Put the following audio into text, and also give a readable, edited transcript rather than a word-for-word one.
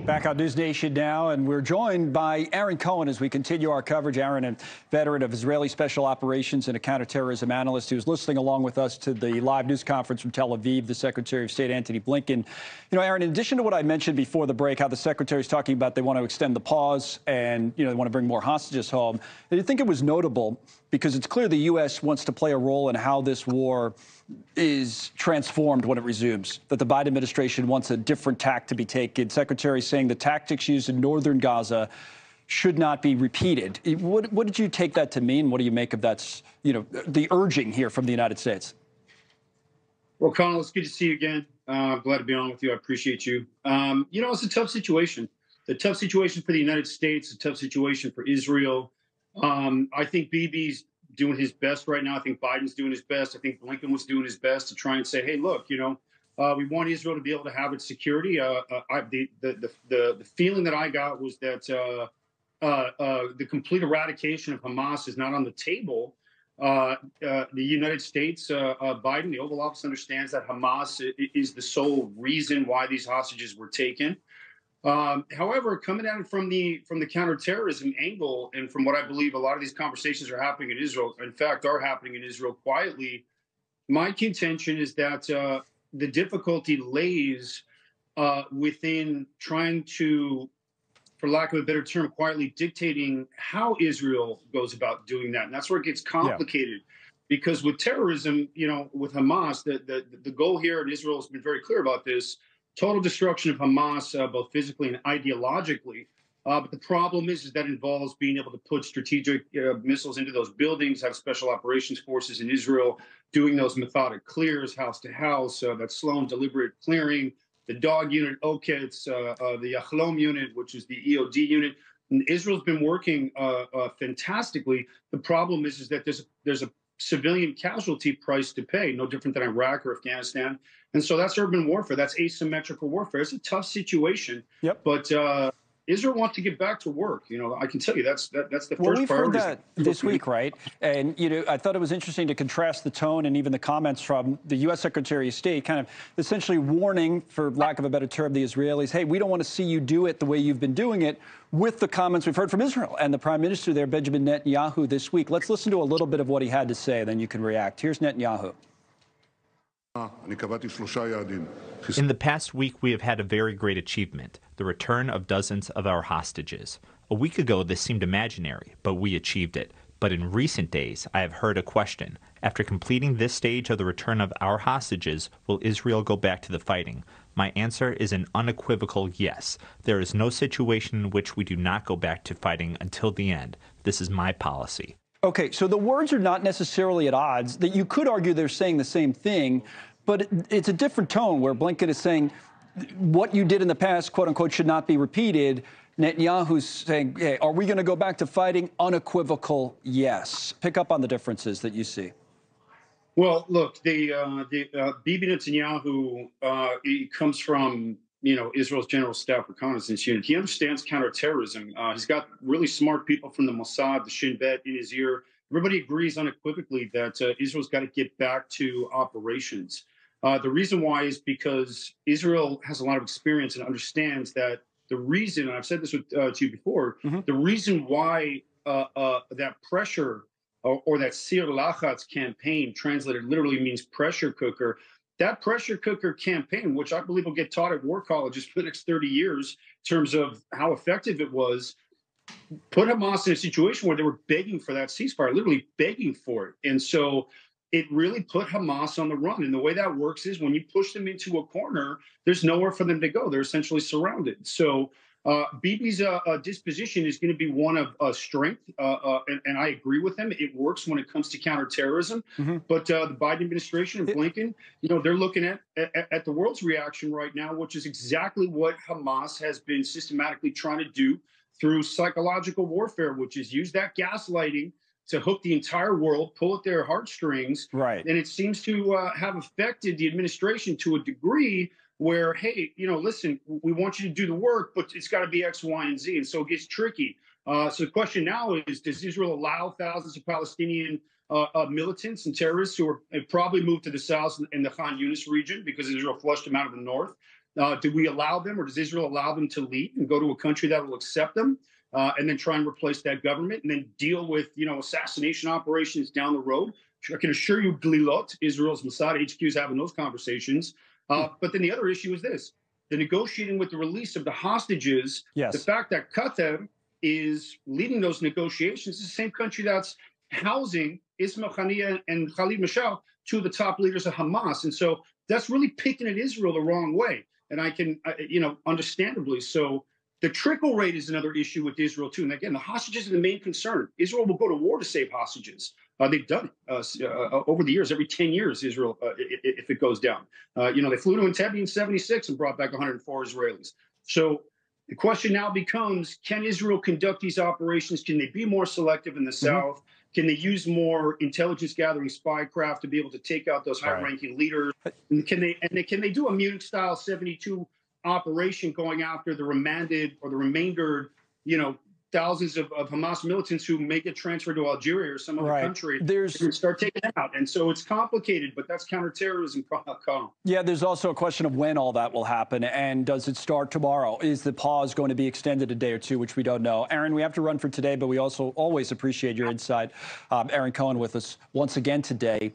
Back on News Nation now, and we're joined by Aaron Cohen as we continue our coverage. Aaron, a veteran of Israeli Special Operations and a counterterrorism analyst who's listening along with us to the live news conference from Tel Aviv, the Secretary of State, Antony Blinken. You know, Aaron, in addition to what I mentioned before the break, how the Secretary is talking about they want to extend the pause and, they want to bring more hostages home, I think it was notable because it's clear the U.S. wants to play a role in how this war is transformed when it resumes, that the Biden administration wants a different tack to be taken. Secretary saying the tactics used in northern Gaza should not be repeated. What did you take that to mean? What do you make of that, the urging here from the United States? Well, Colin, it's good to see you again. I'm glad to be on with you. I appreciate you. It's a tough situation. A tough situation for the United States, a tough situation for Israel. I think Bibi's doing his best right now. I think Biden's doing his best. I think Blinken was doing his best to try and say, hey, look, we want Israel to be able to have its security. The feeling that I got was that the complete eradication of Hamas is not on the table. The United States, Biden, the Oval Office understands that Hamas is the sole reason why these hostages were taken. However, coming at it from the counterterrorism angle, and from what I believe a lot of these conversations are happening in Israel, in fact, are happening in Israel quietly, my contention is that the difficulty lays within trying to, for lack of a better term, quietly dictating how Israel goes about doing that. And that's where it gets complicated. Yeah. Because with terrorism, with Hamas, the goal here, and Israel has been very clear about this, total destruction of Hamas, both physically and ideologically. But the problem is that involves being able to put strategic missiles into those buildings, have special operations forces in Israel doing those methodic clears, house to house, that slow and deliberate clearing, the dog unit, OKETs, the Yachlom unit, which is the EOD unit. And Israel's been working fantastically. The problem is that there's a civilian casualty price to pay, no different than Iraq or Afghanistan. And so that's urban warfare. That's asymmetrical warfare. It's a tough situation. Yep. But Israel wants to get back to work. I can tell you that's the first priority. We've heard that this week, right? And, I thought it was interesting to contrast the tone and even the comments from the U.S. Secretary of State, kind of essentially warning, for lack of a better term, the Israelis, hey, we don't want to see you do it the way you've been doing it, with the comments we've heard from Israel and the Prime Minister there, Benjamin Netanyahu, this week. Let's listen to a little bit of what he had to say, then you can react. Here's Netanyahu. In the past week, we have had a very great achievement, the return of dozens of our hostages. A week ago, this seemed imaginary, but we achieved it. But in recent days, I have heard a question. After completing this stage of the return of our hostages, will Israel go back to the fighting? My answer is an unequivocal yes. There is no situation in which we do not go back to fighting until the end. This is my policy. Okay, so the words are not necessarily at odds. That you could argue they're saying the same thing, but it's a different tone where Blinken is saying what you did in the past, quote unquote, should not be repeated. Netanyahu's saying, hey, are we going to go back to fighting? Unequivocal yes. Pick up on the differences that you see. Well, look, Bibi Netanyahu, he comes from, Israel's General Staff Reconnaissance Unit. He understands counterterrorism. He's got really smart people from the Mossad, the Shin Bet in his ear. Everybody agrees unequivocally that Israel's got to get back to operations. The reason why is because Israel has a lot of experience and understands that the reason, and I've said this to you before, the reason why that pressure or that Sir Lachatz campaign, translated literally means pressure cooker, that pressure cooker campaign, which I believe will get taught at war colleges for the next 30 years in terms of how effective it was, put Hamas in a situation where they were begging for that ceasefire, literally begging for it. And so it really put Hamas on the run. And the way that works is when you push them into a corner, there's nowhere for them to go. They're essentially surrounded. So Bibi's disposition is going to be one of strength, and I agree with him. It works when it comes to counterterrorism. But the Biden administration and Blinken, they're looking at the world's reaction right now, which is exactly what Hamas has been systematically trying to do through psychological warfare, which is use that gaslighting to hook the entire world, pull at their heartstrings. Right. And it seems to have affected the administration to a degree where, hey, listen, we want you to do the work, but it's got to be X, Y, and Z. And so it gets tricky. So the question now is, does Israel allow thousands of Palestinian militants and terrorists who have probably moved to the south in the Khan Yunis region because Israel flushed them out of the north? Do we allow them, or does Israel allow them to leave and go to a country that will accept them, and then try and replace that government, and then deal with assassination operations down the road? I can assure you, Glilot, Israel's Mossad HQ, is having those conversations. But then the other issue is this: the negotiating with the release of the hostages. Yes. The fact that Qatar is leading those negotiations is the same country that's housing Ismail Haniyeh and Khalid Mashal, two of the top leaders of Hamas, and so that's really picking at Israel the wrong way. And I can, understandably so. The trickle rate is another issue with Israel too. And again, the hostages are the main concern. Israel will go to war to save hostages. They've done it over the years. Every 10 years, Israel, if it goes down, they flew to Entebbe in '76 and brought back 104 Israelis. So the question now becomes: can Israel conduct these operations? Can they be more selective in the south? Can they use more intelligence gathering spycraft to be able to take out those high-ranking leaders? And can they do a Munich-style 72 operation going after the remanded or the remaindered, thousands of Hamas militants who may get transferred to Algeria or some other country and start taking them out? And so it's complicated, but that's counterterrorism. Yeah, there's also a question of when all that will happen, and does it start tomorrow? Is the pause going to be extended a day or two, which we don't know? Aaron, we have to run for today, but we also always appreciate your insight. Aaron Cohen with us once again today.